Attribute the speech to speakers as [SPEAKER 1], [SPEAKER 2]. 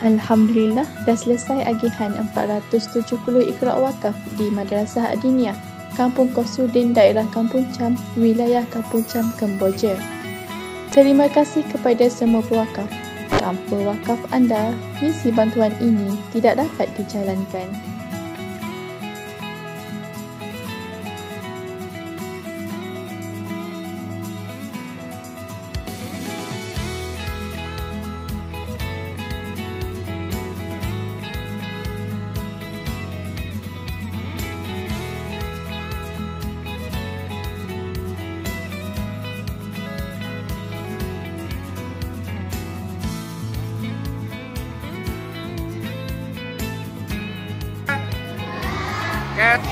[SPEAKER 1] Alhamdulillah, dah selesai agihan 470 Iqra' Wakaf di Madrasah Adiniyah, Kampung Qasruddin, Daerah Kampung Cham, Wilayah Kampung Cham, Kemboja. Terima kasih kepada semua pewakaf. Tanpa wakaf anda, misi bantuan ini tidak dapat dijalankan.
[SPEAKER 2] Ket